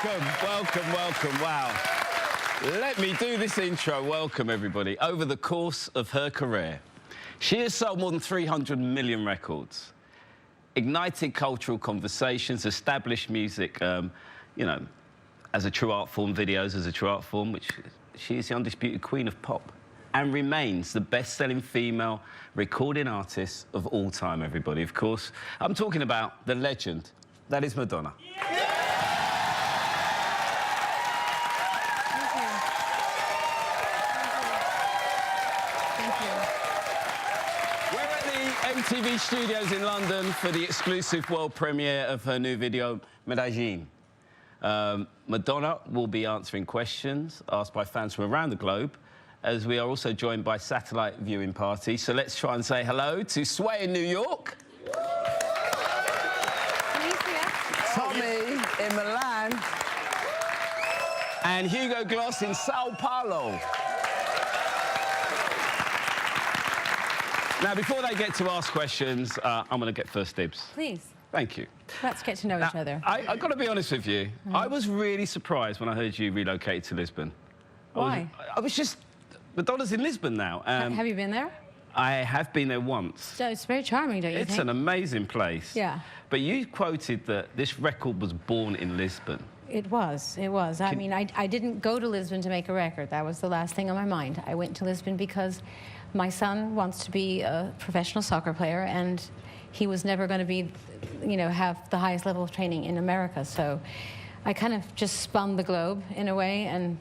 welcome. Wow. Let me do this intro. Welcome, everybody. Over the course of her career, she has sold more than 300 million records, ignited cultural conversations, established music, you know, as a true art form, videos as a true art form, which she is the undisputed queen of pop, and remains the best-selling female recording artist of all time, everybody. Of course, I'm talking about the legend that is Madonna. MTV studios in London for the exclusive world premiere of her new video, Medellín. Madonna will be answering questions asked by fans from around the globe, as we are also joined by satellite viewing party. So let's try and say hello to Sway in New York. Tommy in Milan. And Hugo Gloss in Sao Paulo. Now, before they get to ask questions, I'm going to get first dibs. Please. Thank you. Let's get to know each other. I've got to be honest with you. I was really surprised when I heard you relocated to Lisbon. Why? I was just... Madonna's in Lisbon now. Have you been there? I have been there once. So it's very charming, don't you think? It's an amazing place. Yeah. But you quoted that this record was born in Lisbon. It was. I mean, I didn't go to Lisbon to make a record. That was the last thing on my mind. I went to Lisbon because my son wants to be a professional soccer player, and he was never going to be, you know, have the highest level of training in America. So I kind of just spun the globe in a way and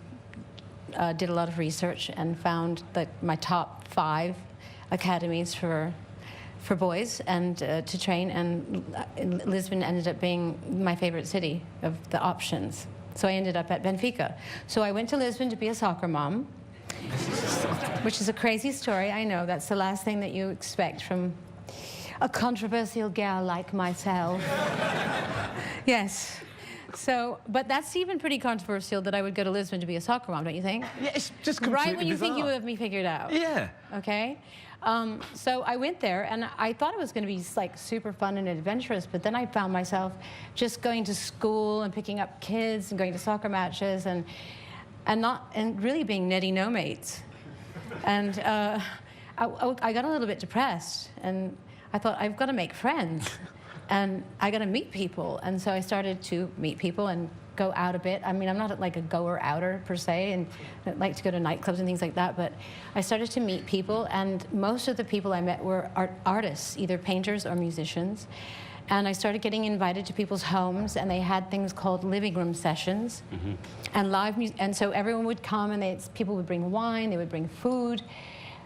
did a lot of research and found that my top 5 academies for boys and to train, and Lisbon ended up being my favorite city of the options. So I ended up at Benfica. So I went to Lisbon to be a soccer mom, which is a crazy story. I know that's the last thing that you expect from a controversial gal like myself. Yes. So, but that's even pretty controversial that I would go to Lisbon to be a soccer mom, don't you think? Yeah, it's just completely right when you bizarre. think you have me figured out. Yeah. Okay. So I went there, and I thought it was going to be like super fun and adventurous, but then I found myself just going to school and picking up kids and going to soccer matches and really being netty no mates. And I got a little bit depressed, and I thought, I've got to make friends, and I got to meet people. And so I started to meet people and go out a bit. I mean, I'm not like a goer-outer per se, and I like to go to nightclubs and things like that, but I started to meet people, and most of the people I met were artists, either painters or musicians. And I started getting invited to people's homes, and they had things called living room sessions, and live music. And so everyone would come, and people would bring wine, they would bring food,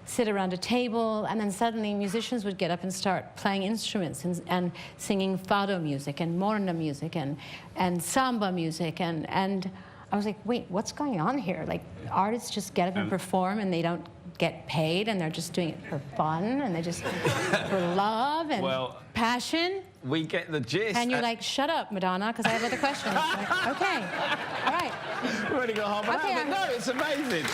sit around a table, and then suddenly musicians would get up and start playing instruments and singing fado music and morna music and samba music, and I was like, wait, what's going on here? Like, artists just get up and perform, and they don't get paid, and they're just doing it for fun, and they just for love and passion. We get the gist. And you're like, shut up, Madonna, because I have other questions. Like, okay, all right. We've already got half an hour, but no, it's amazing.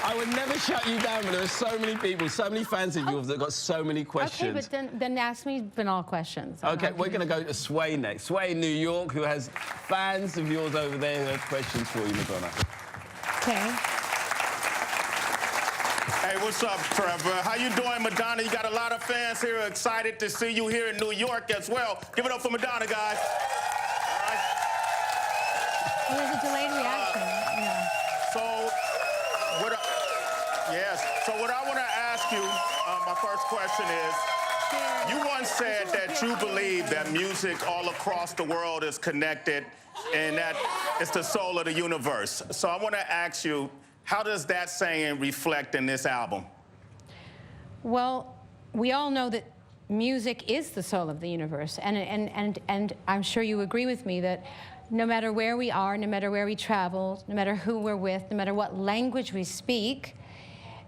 I would never shut you down, but there are so many people, so many fans of yours that got so many questions. Okay, but then ask me banal questions. Okay, we're going to go to Sway next. Sway in New York, who has fans of yours over there who have questions for you, Madonna. Okay. Hey, what's up, Trevor? How you doing, Madonna? You got a lot of fans here excited to see you here in New York as well. Give it up for Madonna, guys. All right. Well, there's a delayed reaction. Yeah. So what I want to ask you, my first question is, you once said that you believe that music all across the world is connected and that it's the soul of the universe. So I want to ask you, how does that saying reflect in this album? Well, we all know that music is the soul of the universe, and I'm sure you agree with me that no matter where we are, no matter where we travel, no matter who we're with, no matter what language we speak,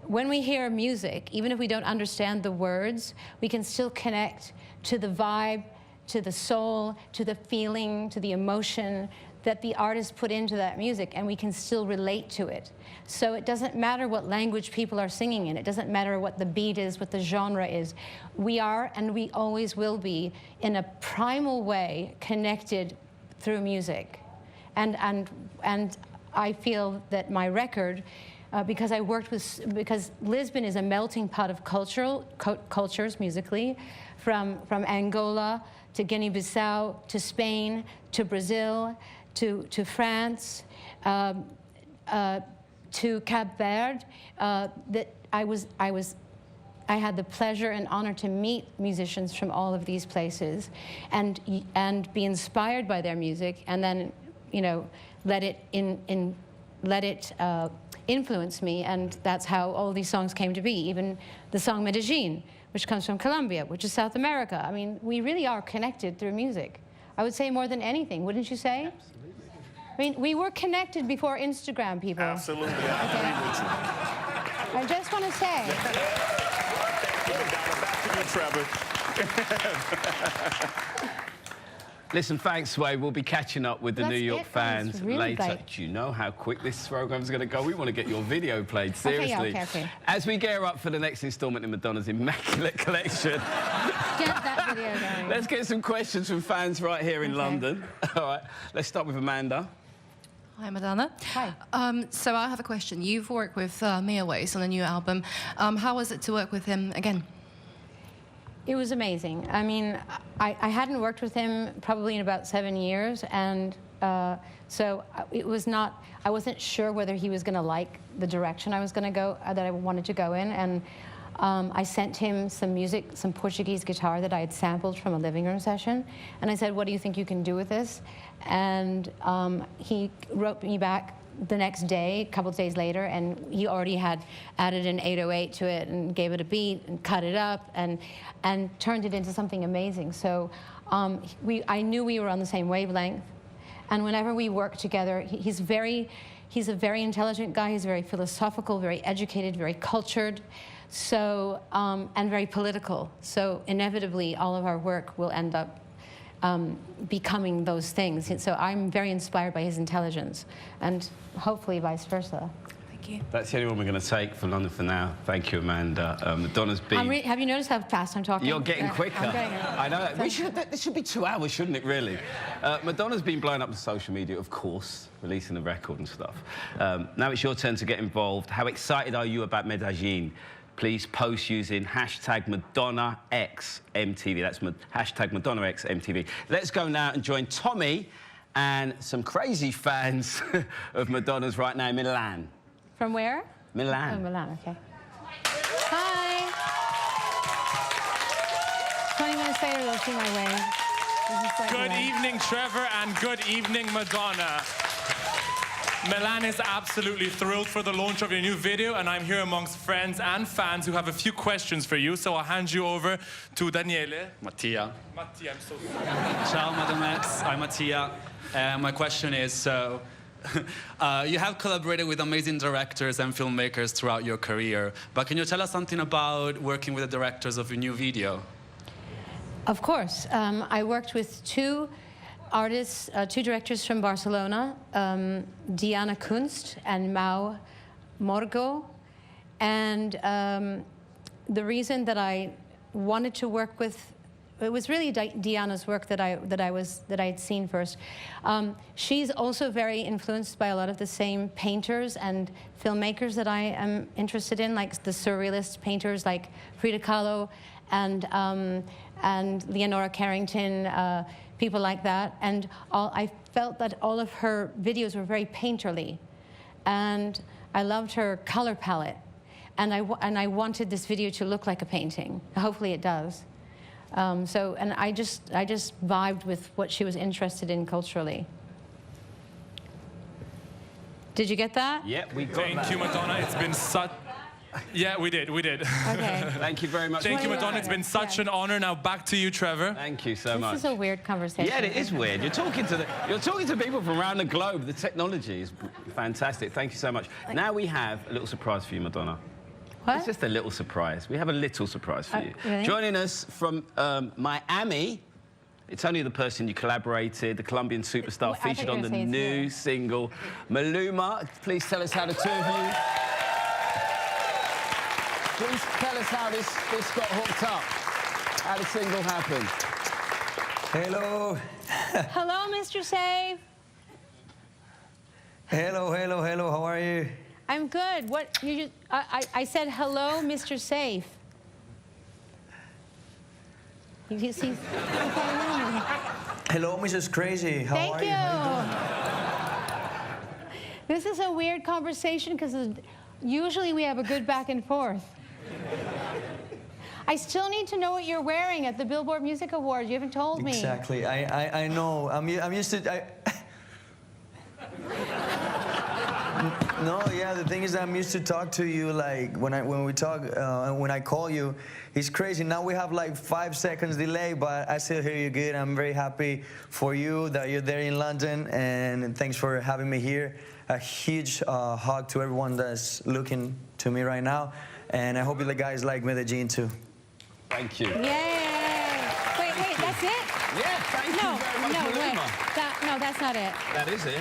when we hear music, even if we don't understand the words, we can still connect to the vibe, to the soul, to the feeling, to the emotion that the artist put into that music, and we can still relate to it. So it doesn't matter what language people are singing in. It doesn't matter what the beat is, what the genre is. We are, and we always will be, in a primal way, connected through music. And I feel that my record, because I worked with, because Lisbon is a melting pot of cultures musically, from Angola to Guinea-Bissau to Spain to Brazil to France to Cape Verde, that I had the pleasure and honor to meet musicians from all of these places and be inspired by their music, and then, you know, let it influence me, and that's how all these songs came to be. Even the song Medellín, which comes from Colombia, which is South America. I mean, we really are connected through music. I would say more than anything, wouldn't you say? Absolutely. I mean, we were connected before Instagram, people. Absolutely, I agree with you. I just want to say. Back to you, Trevor. Listen, thanks, Sway. We'll be catching up with the New York fans really later. great. Do you know how quick this program's going to go? We want to get your video played, seriously. Okay. As we gear up for the next instalment in Madonna's Immaculate Collection. Get that video going. Let's get some questions from fans right here in London. All right, let's start with Amanda. Hi, Madonna. Hi. So I have a question. You've worked with Mia Wace on a new album. How was it to work with him again? It was amazing. I mean, I hadn't worked with him probably in about 7 years, and so it was not, I wasn't sure whether he was going to like the direction I was going to go, that I wanted to go in, and I sent him some music, some Portuguese guitar that I had sampled from a living room session, and I said, what do you think you can do with this? And he wrote me back the next day, a couple of days later, and he already had added an 808 to it and gave it a beat and cut it up and turned it into something amazing. So I knew we were on the same wavelength, and whenever we work together, he's a very intelligent guy. He's very philosophical, very educated, very cultured, so and very political. So inevitably, all of our work will end up becoming those things. And so I'm very inspired by his intelligence, and hopefully vice versa. Thank you. That's the only one we're going to take for London for now. Thank you, Amanda. Madonna's been... have you noticed how fast I'm talking? You're getting quicker. I know that. This should be 2 hours, shouldn't it, really? Madonna's been blowing up on social media, of course, releasing a record and stuff. Now it's your turn to get involved. How excited are you about Medellín? Please post using #MadonnaXMTV. That's #MadonnaXMTV. Let's go now and join Tommy and some crazy fans of Madonna's right now in Milan. From where? Milan. Oh, Milan, okay. Hi. 20 minutes later, they'll see my way. Good evening, Trevor, and good evening, Madonna. Milan is absolutely thrilled for the launch of your new video, and I'm here amongst friends and fans who have a few questions for you, so I'll hand you over to Daniele. Mattia. Mattia, I'm so sorry. Ciao, Madomex. I'm Mattia. My question is, you have collaborated with amazing directors and filmmakers throughout your career, but can you tell us something about working with the directors of your new video? Of course. I worked with two artists, two directors from Barcelona, Diana Kunst and Mau Morgo. And the reason that I wanted to work with, it was really Diana's work that I had seen first. She's also very influenced by a lot of the same painters and filmmakers that I am interested in, like the surrealist painters like Frida Kahlo and Leonora Carrington, people like that. And I felt that all of her videos were very painterly, and I loved her color palette, and I wanted this video to look like a painting. Hopefully it does. And I just vibed with what she was interested in culturally. Did you get that? Yeah, we got that. Thank you, Madonna. It's been such... Yeah, we did. Okay. Thank you very much. Thank you, Madonna. It's been such an honor. Now back to you, Trevor. Thank you so much. This is a weird conversation. Yeah, it is weird. You're talking to people from around the globe. The technology is fantastic. Thank you so much. Now we have a little surprise for you, Madonna. What? It's just a little surprise. We have a little surprise for you. Really? Joining us from Miami It's only the person you collaborated, the Colombian superstar, Well, I featured thought on you the were gonna say it's new you. single, Maluma. Please tell us how the two of you... Please tell us how this got hooked up, how the single happened. Hello. Hello, Mr. Save. Hello, hello, hello. How are you? I'm good. What you just, I said hello, Mr. Safe. You see? Hello, Mrs. Crazy. How Thank are you? How you doing? This is a weird conversation because usually we have a good back and forth. I still need to know what you're wearing at the Billboard Music Awards. You haven't told me. Exactly. I know. I'm used to. No, yeah. The thing is, I'm used to talk to you like when we talk when I call you. It's crazy. Now we have like 5 seconds delay, but I still hear you good. I'm very happy for you that you're there in London, and thanks for having me here. A huge hug to everyone that's looking to me right now, and I hope you guys like Medellín too. Thank you. Yay! Wait, that's it? Yeah, thank you very much, Maluma. No, that's not it. That is it.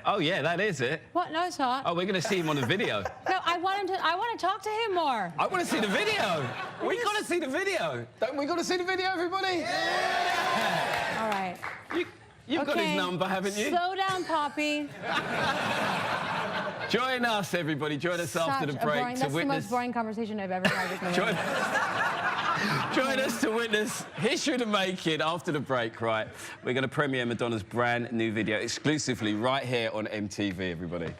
Oh, yeah, that is it. What? No, it's not. Oh, we're going to see him on the video. No, I want to talk to him more. I want to see the video. We got to see the video. Don't we got to see the video, everybody? Yeah. All right. You've got his number, haven't you? Slow down, Poppy. Join us, everybody. Join us after the break That's the most boring conversation I've ever had with my Join us to witness history of the making after the break, right? We're going to premiere Madonna's brand new video exclusively right here on MTV, everybody.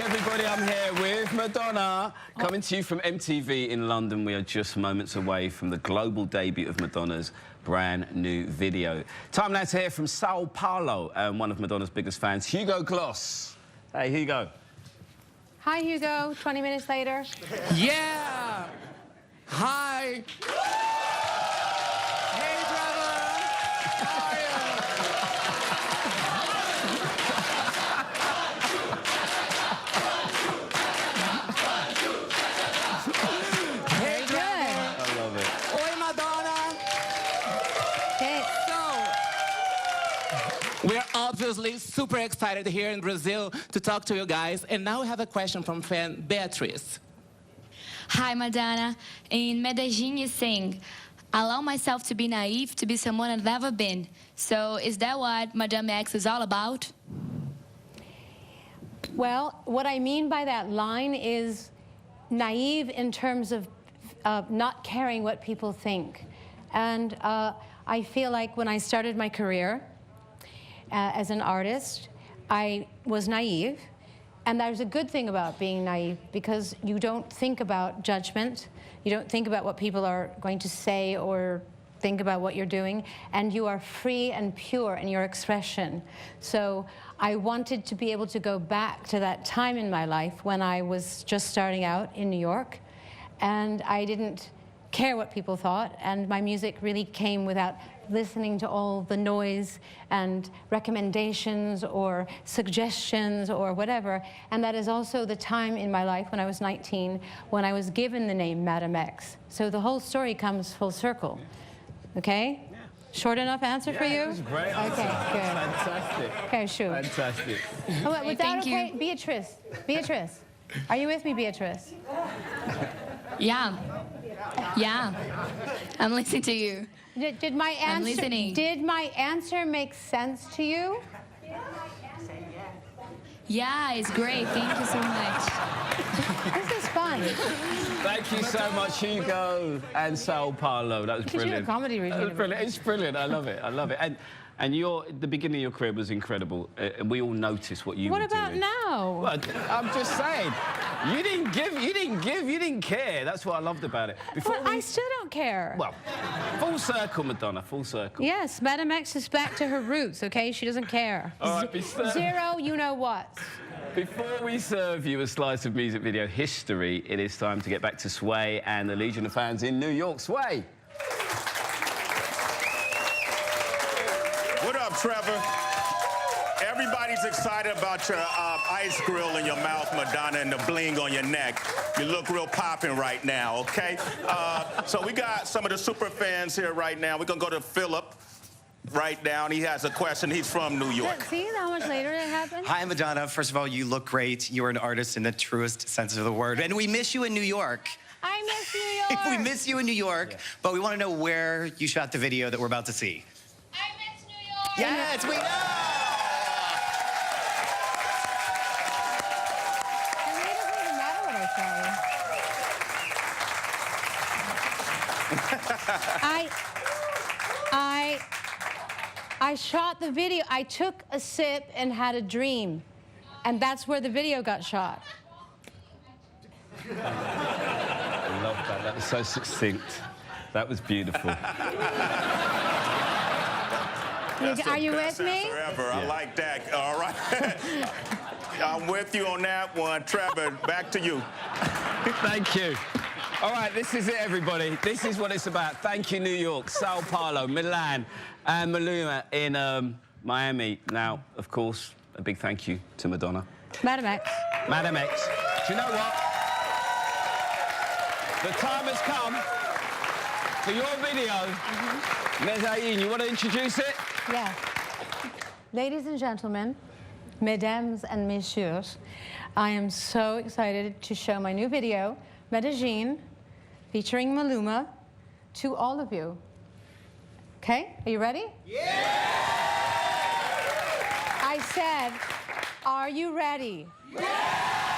everybody. I'm here with Madonna, coming to you from MTV in London. We are just moments away from the global debut of Madonna's brand new video. Time now to hear from Sao Paulo and one of Madonna's biggest fans, Hugo Gloss. Hey, Hugo. Hi, Hugo. 20 minutes later. Yeah! Hi! Hey, brother! How are you? Hey, Good. I love it. Oi, Madonna! Okay. So, we're obviously super excited here in Brazil to talk to you guys. And now we have a question from fan Beatrice. Hi, Madonna. In Medellín, you sing, allow myself to be naive, to be someone I've never been. So is that what Madame X is all about? Well, what I mean by that line is naive in terms of not caring what people think. And I feel like when I started my career as an artist, I was naive. And there's a good thing about being naive because you don't think about judgment. You don't think about what people are going to say or think about what you're doing. And you are free and pure in your expression. So I wanted to be able to go back to that time in my life when I was just starting out in New York. And I didn't care what people thought. And my music really came without listening to all the noise and recommendations or suggestions or whatever. And that is also the time in my life when I was 19, when I was given the name Madame X. So the whole story comes full circle. Okay? Yeah. Short enough answer for you? That was great. Okay, good. Fantastic. Okay, sure. Fantastic. Oh, wait, was that Thank you. okay? Beatrice. Beatrice. Are you with me, Beatrice? Yeah. Yeah. I'm listening to you. Did my answer? I'm listening. Did my answer make sense to you? Yeah, it's great. Thank you so much. This is fun. Thank you so much, Hugo and Sao Paulo. That was You should do a brilliant. comedy routine. That was brilliant. It's brilliant. I love it. I love it. And the beginning of your career was incredible. And we all noticed what you were doing. What about now? Well, I'm just saying, you didn't care. That's what I loved about it. Well, I still don't care. Well, full circle, Madonna, full circle. Yes, Madame X is back to her roots, okay? She doesn't care. All right, Zero, you know what. Before we serve you a slice of music video history, it is time to get back to Sway and the Legion of fans in New York. Sway. What up, Trevor? Everybody's excited about your ice grill in your mouth, Madonna, and the bling on your neck. You look real popping right now, okay? So we got some of the super fans here right now. We're gonna go to Philip right now, and he has a question. He's from New York. See how much later it happened? Hi, Madonna. First of all, you look great. You are an artist in the truest sense of the word. And we miss you in New York. I miss New York. We miss you in New York, but we want to know where you shot the video that we're about to see. I miss New York. Yes, we know! It really doesn't even matter what I say. I shot the video. I took a sip and had a dream. And that's where the video got shot. I love that. That was so succinct. That was beautiful. Are you with me? Forever. I like that. All right. I'm with you on that one. Trevor, back to you. Thank you. All right, this is it, everybody. This is what it's about. Thank you, New York, Sao Paulo, Milan, and Maluma in Miami. Now, of course, a big thank you to Madonna. Madame X. Madame X. Do you know what? The time has come for your video. Medellín, you want to introduce it? Yeah. Ladies and gentlemen, mesdames and messieurs, I am so excited to show my new video, Medellín, featuring Maluma, to all of you. Okay, are you ready? Yeah! I said, are you ready? Yeah!